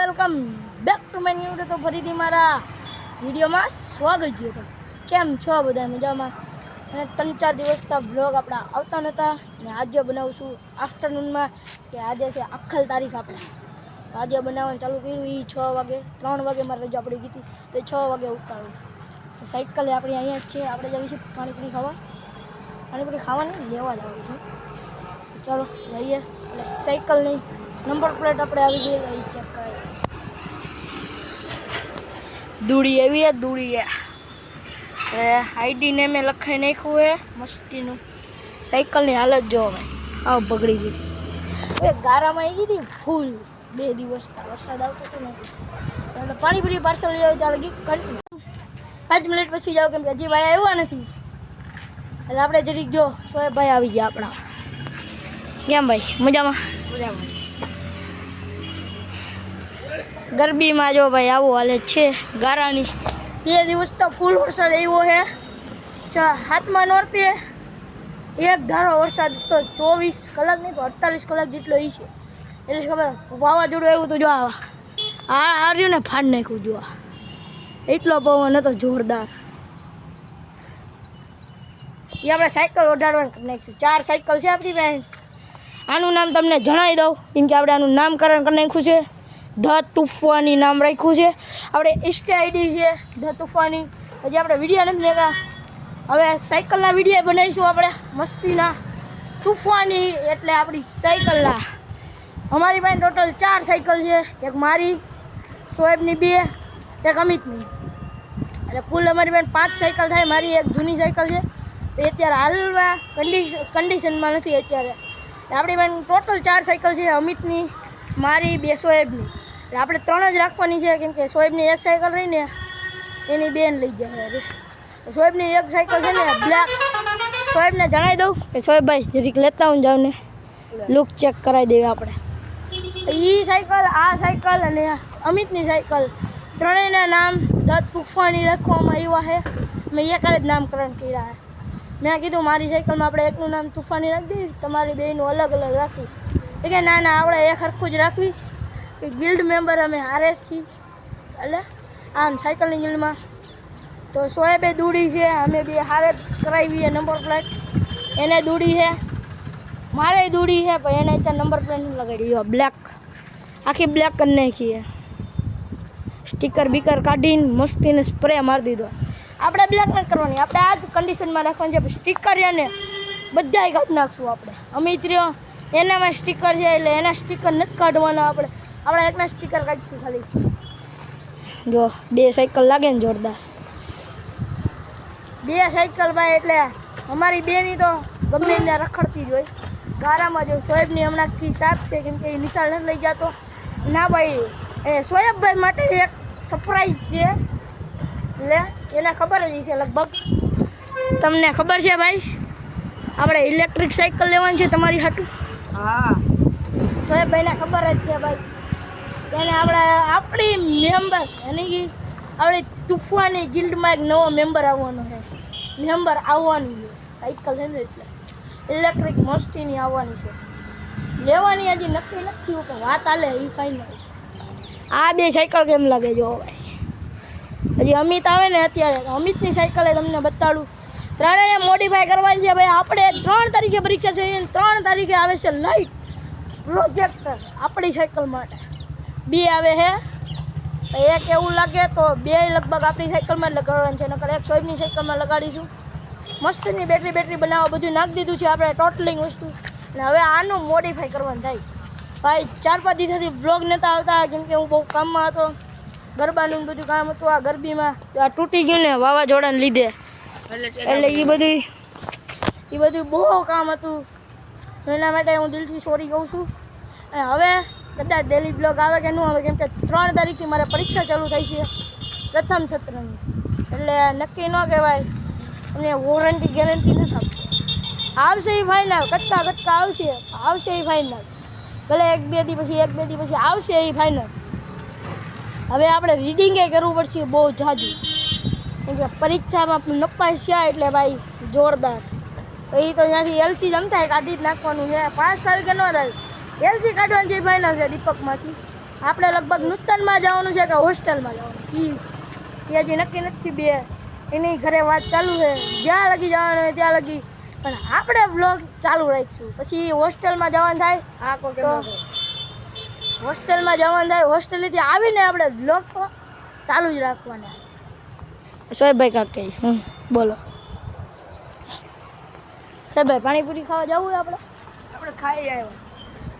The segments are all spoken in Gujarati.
Welcome back to my new તો ફરીથી મારા વિડીયોમાં સ્વાગત છે. તો કેમ છો બધા મજામાં? અને 3-4 દિવસથી બ્લોગ આપણા આવતા નહોતા અને આજે બનાવશું આફ્ટરનૂનમાં કે આજે છે આખલ તારીખ આપણે. આજે બનાવવાનું ચાલુ કર્યું એ 6 વાગે 3 વાગે મારે રજા પડી ગઈ હતી તો 6 વાગે ઉતારું. તો સાયકલ આપણી અહીંયા જ છે, આપણે જઈએ છીએ પાણીપુરી ખાવા. પાણીપુરી ખાવાની લેવા જ આવી છે. ચાલો જઈએ. એટલે સાયકલની નંબર પ્લેટ આપણે આવી ગઈ એ ચેક કરાવી. દૂડી એવી હે દૂડી હે. આઈડી ને મેં લખાઈ નાખ્યું હે મસ્તીનું. સાયકલની હાલત જો ભાઈ આવ બગડી ગઈ. હવે ગારામાં આવી ગઈ હતી ફૂલ 2 દિવસ વરસાદ આવતો હતો ને એટલે પાણીપુરી પાર્સલ લઈ આવ્યો ત્યારે કન્ટિન્યુ 5 મિનિટ પછી જાવ કેમ કે હજી ભાઈ આવ્યા નથી. એટલે આપણે જરીક જો સોહેબભાઈ આવી ગયા આપણા. કેમ ભાઈ મજામાં? મજામાં. ગરબીમાં જો ભાઈ આવું હાલે છે ગારાની. 2 દિવસ તો ફૂલ વરસાદ આવ્યો છે. 7મા નોરતે એક ધારો વરસાદ તો 24 કલાક નહીં તો 48 કલાક જેટલો એ છે. એટલે ખબર વાવાઝોડું આવ્યું તો જો આ રહ્યું ને ફાડ નાખ્યું જો એટલો પવન હતો જોરદાર. એ આપણે સાયકલ ઓઢાડવાનું કરી નાખીશું. 4 સાયકલ છે આપણી પાસે. આનું નામ તમને જણાવી દઉં કેમ કે આપણે આનું નામકરણ કરી નાખ્યું છે. ધ તુફાની નામ રાખ્યું છે. આપણે ઇન્સ્ટા આઈડી છે ધ તુફાની. હજી આપણે વિડીયો નથી લેતા. હવે સાયકલના વિડીયો બનાવીશું આપણે મસ્તીના. તુફાની એટલે આપણી સાયકલના. અમારી પાસે ટોટલ 4 સાયકલ છે. એક મારી, સોએબની 2, એક અમિતની. એટલે કુલ અમારી પાસે 5 સાયકલ થાય. મારી એક જૂની સાયકલ છે એ અત્યારે હાલમાં કન્ડિશનમાં નથી અત્યારે. આપણી પાસે ટોટલ 4 સાયકલ છે. અમિતની, મારી, 2 સોએબની. એટલે આપણે 3 જ રાખવાની છે કેમ કે સોએબની એક સાયકલ રહીને એની બેન લઈ જાય. સોએબની એક સાયકલ છે ને બ્લેક. સોએબને જણાવી દઉં કે સોએબભાઈ જરીક લેતા હું જાઉં ને લુક ચેક કરાવી દેવી આપણે. એ સાયકલ, આ સાયકલ અને અમિતની સાયકલ ત્રણેયના નામ ધ તુફાની રાખવામાં આવ્યા છે. મેં એક જ નામકરણ કર્યા છે. મેં કીધું મારી સાયકલમાં આપણે એકનું નામ તુફાની રાખી દઈએ, તમારી બેનું અલગ અલગ રાખવી. એ કે ના ના આપણે એક સરખું જ રાખવી કે ગિલ્ડ મેમ્બર અમે હારે જ છીએ. એટલે આમ સાયકલની ગિલ્ડમાં તો સોએબે દૂડી છે, અમે બે હારે કરાવીએ નંબર પ્લેટ. એને દૂડી છે, મારે દૂડી છે પણ એને અત્યારે નંબર પ્લેટ નહીં લગાડી. બ્લેક આખી બ્લેક કરી નાખીએ. સ્ટીકર બીકર કાઢીને મસ્તીને સ્પ્રે મારી દીધો. આપણે બ્લેક નથી કરવાની, આપણે આ જ કન્ડિશનમાં રાખવાની છે. સ્ટીકર એને બધાય કાઢી નાખશું આપણે. અમિત રહ્યો એનામાં સ્ટીકર છે એટલે એના સ્ટીકર નથી કાઢવાના. આપણે એકના સ્ટીકર કાઢીશું ખાલી. જો 2 સાયકલ લાગે ને જોરદાર. 2 સાયકલ ભાઈ એટલે અમારી બેની તો ગમે એને રખડતી જ હોય ગારામાં. જો સોએબની હમણાંથી સાફ છે કેમ કે એ નિશાળ નથી લઈ જતો. ના ભાઈ એ સોએબભાઈ માટે એક સરપ્રાઈઝ છે એટલે એને ખબર જ છે લગભગ. તમને ખબર છે ભાઈ આપણે ઇલેક્ટ્રિક સાયકલ લેવાની છે તમારી હાટું? હા સોએબભાઈને ખબર જ છે ભાઈ. એને આપણી મેમ્બર એની આપણી તુફાની ગિલ્ડમાં એક નવો મેમ્બર આવવાનો છે. મેમ્બર આવવાનું છે સાયકલ છે ને એટલે ઇલેક્ટ્રિક મસ્તીની આવવાની છે. લેવાની હજી નક્કી નથી થયું કે વાત હાલે એ ફાઇનલ છે. આ 2 સાયકલ કેમ લાગે જો ભાઈ. હજી અમિત આવે ને અત્યારે અમિતની સાયકલ એ તમને બતાડું. ત્રણેય મોડિફાઈ કરવાની છે ભાઈ. આપણે 3 તારીખે પરીક્ષા છે. 3 તારીખે આવે છે લાઇટ પ્રોજેક્ટર આપણી સાયકલ માટે. 2 આવે છે. એક એવું લાગે તો 2 લગભગ આપણી સાયકલમાં જ લગાડવાનું છે. નકર એક સોએબની સાયકલમાં લગાડીશું. મસ્તની બેટરી બનાવવા બધું નાખી દીધું છે આપણે ટોટલિંગ વસ્તુ. અને હવે આનું મોડિફાઈ કરવાનું થાય છે ભાઈ. 4-5 દિવસથી બ્લોગ નહોતા આવતા કેમ કે હું બહુ કામમાં હતો. ગરબાનું બધું કામ હતું. આ ગરબીમાં આ તૂટી ગયું ને વાવાઝોડાને લીધે એટલે એ બધું બહુ કામ હતું. એના માટે હું દિલથી સોરી કહું છું. અને હવે કદાચ ડેલી બ્લોગ આવે કે ન આવે કેમ કે 3 તારીખથી મારે પરીક્ષા ચાલુ થઈ છે પ્રથમ સત્રની. એટલે નક્કી ન કહેવાય અને વોરંટી ગેરંટી નથી આપતી. આવશે એ ફાઇનલ, કટકા આવશે એ ફાઇનલ. ભલે 1-2 દી પછી આવશે એ ફાઇનલ. હવે આપણે રીડિંગે કરવું પડશે બહુ જાજુ કેમ કે પરીક્ષામાં નપાસ્યા એટલે ભાઈ જોરદાર. પછી તો ત્યાંથી એલસી જમતા કાઢી જ નાખવાનું છે. 5 તારીખે ન થાય એલસી કાઢવાની છે ફાઇનલ છે દીપકમાંથી. આપણે લગભગ નૂતનમાં જવાનું છે કે હોસ્ટેલમાં જવાનું એ હજી નક્કી નથી બે એની ઘરે વાત ચાલુ છે જ્યાં લગી જવાનું હોય ત્યાં લગી પણ આપણે બ્લોગ ચાલુ રાખીશું પછી હોસ્ટેલમાં જવાનું થાય તો હોસ્ટેલમાં જવાનું થાય હોસ્ટેલેથી આવીને આપણે બ્લોગ તો ચાલુ જ રાખવાના સોહેબભાઈ કાંક કહીશ બોલો સોહેબભાઈ પાણીપુરી ખાવા જવું આપણે ખાઈ આવ્યા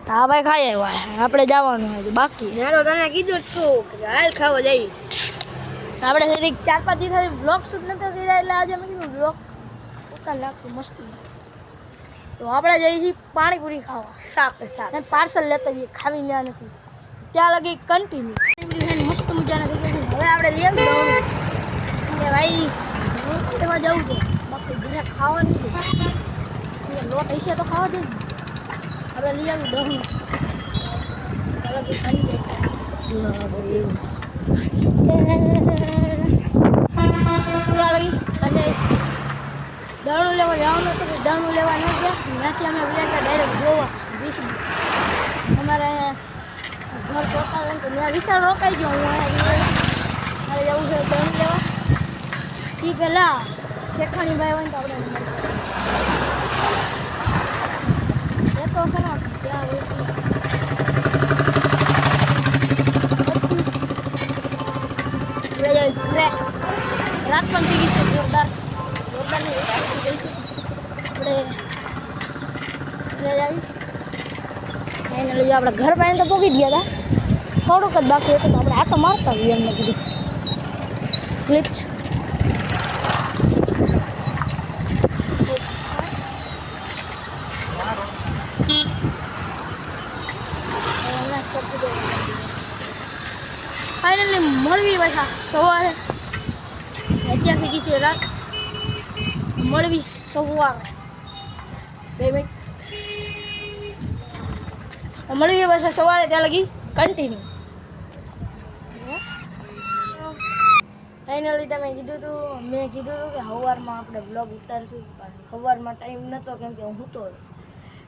હા ભાઈ ખાઈ આવ્યા આપણે જવાનું હજુ બાકી મેં તો તને કીધું જ તું કે હાલ ખાવા જઈએ આપણે જરીક 4-5 દિવસ બ્લોગ શૂટ નતા કર્યા એટલે આજે મેં કીધું બ્લોગ ઉતાર નાખું મસ્તી તો આપણે જઈએ છીએ પાણીપુરી ખાવા સાપ પાર્સલ લેતા જઈએ ખાવી ના નથી ત્યાં લગી કન્ટિન્યુ પાણીપુરી ખાઈને મસ્ત મજાના થઈ ગઈ હવે આપણે લઈ આવી દઉં કે ભાઈ એમાં જવું છે બાકી બીજા ખાવા નહીં લોટ હશે તો ખાવા દે ને આપણે લઈ આવી દઉં ખાઈ અને દાણું લેવા જવાનું હતું દાણું લેવા ન ગયા ત્યાંથી અમે ગયા ડાયરેક્ટ જોવા અમારે ઘર રોકાવે તો ત્યાં વિશાળ રોકાઈ ગયો હું મારે જવું છે દાણું લેવા એ પહેલાં શેખાણીભાઈ હોય ને તો આપણે એ તો ખરા ત્યાં ઘરે રાત પણ થઈ ગઈ છે જોરદાર જોરદારની રાત થઈ ગઈ છે આપણે ઘરે આવી એને લઈ આપણે ઘર પાસે તો પહોંચી ગયા હતા થોડુંક જ બાકી હતું તો આપણે આટો મારતા હોઈએ એમને કીધું ક્લિપ ફાઇનલી મળવી પાછા સવારે અત્યાર થઈ ગઈ છે રાત મળવી સવારે 2 મિનિટ મળવી પાછા સવારે ત્યાં લગી કન્ટિન્યુ ફાઇનલી તમે કીધું હતું મેં કીધું હતું કે સવારમાં આપણે બ્લોગ ઉતારશું સવારમાં ટાઈમ નહોતો કેમ કે હું તો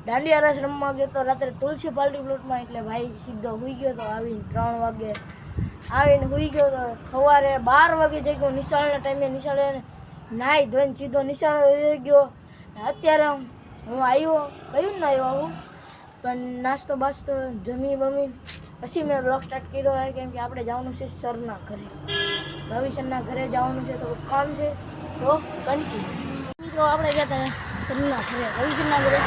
દાંડિયા રસ રમવા ગયો તો રાત્રે તુલસી પાર્ટી પ્લોટમાં એટલે ભાઈ સીધો સૂઈ ગયો તો આવીને 3 વાગે આવીને સૂઈ ગયો તો સવારે 12 વાગે જઈ ગયો નિશાળના ટાઈમે નિશાળે નાહી ધોઈને સીધો નિશાળે વહી ગયો અત્યારે હું આવ્યો કહ્યું ને આવ્યો હું પણ નાસ્તો બાસ્તો જમી બમી પછી મેં બ્લોગ સ્ટાર્ટ કર્યો હોય કેમ કે આપણે જવાનું છે સરના ઘરે રવિશરના ઘરે જવાનું છે તો કામ છે તો કન્ટિન્યુ મિત્રો આપણે ગયા હતા સરના ઘરે રવિશરના ઘરે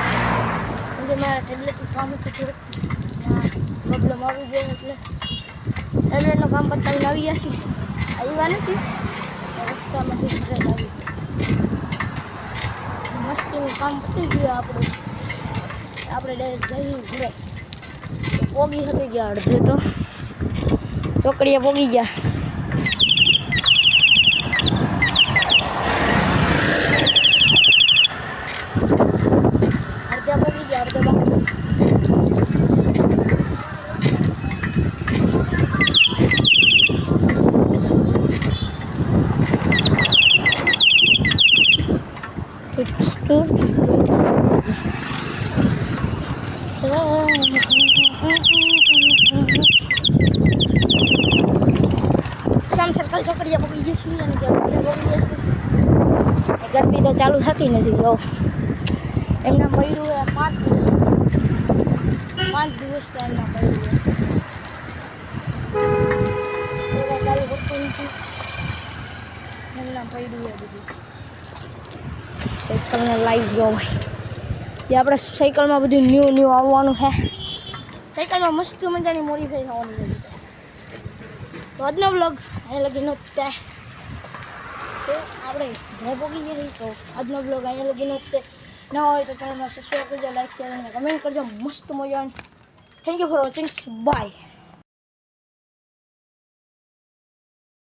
કેમ કે મારા ટેબ્લેટનું કામ હતું થોડુંક પ્રોબ્લેમ આવી ગયો એટલે ટેબ્લેટનું કામ બતાવીને આવી ગયા છીએ આવ્યા નથી રસ્તામાંથી ઘરે આવી મસ્તીનું કામ પતી ગયું આપણે ડાયરેક્ટ જઈ ઘરે પોગી હતી ગયા અડધે તો ચોકડીએ પોગી ગયા અડધા પોગી ગયા અડધે બાકી શ્યામ સર્કલ ચોકડીએ પકડી ગઈ છીએ અને ગરમી તો ચાલુ થતી નથી જો એમના પડ્યું 5 દિવસ તો એમના પડ્યું ચાલુ કરતું નથી એમના પડ્યું બધું સાયકલને લાઈવ જો ભાઈ એ આપણે સાયકલમાં બધું ન્યૂ આવવાનું છે સાયકલમાં મસ્ત મજાની મોડિફાઈ થવાનું છે તો આજનો બ્લોગ અહીં લગીનો તે આપણે ઘરે પહોંચી જઈએ તો આજનો બ્લોગ અહીં લગીનો તે ન હોય તો ચેનલમાં સબસ્ક્રાઈબ કરજો લાઈક શેર અને કમેન્ટ કરજો મસ્ત મજાની thank you for watching bye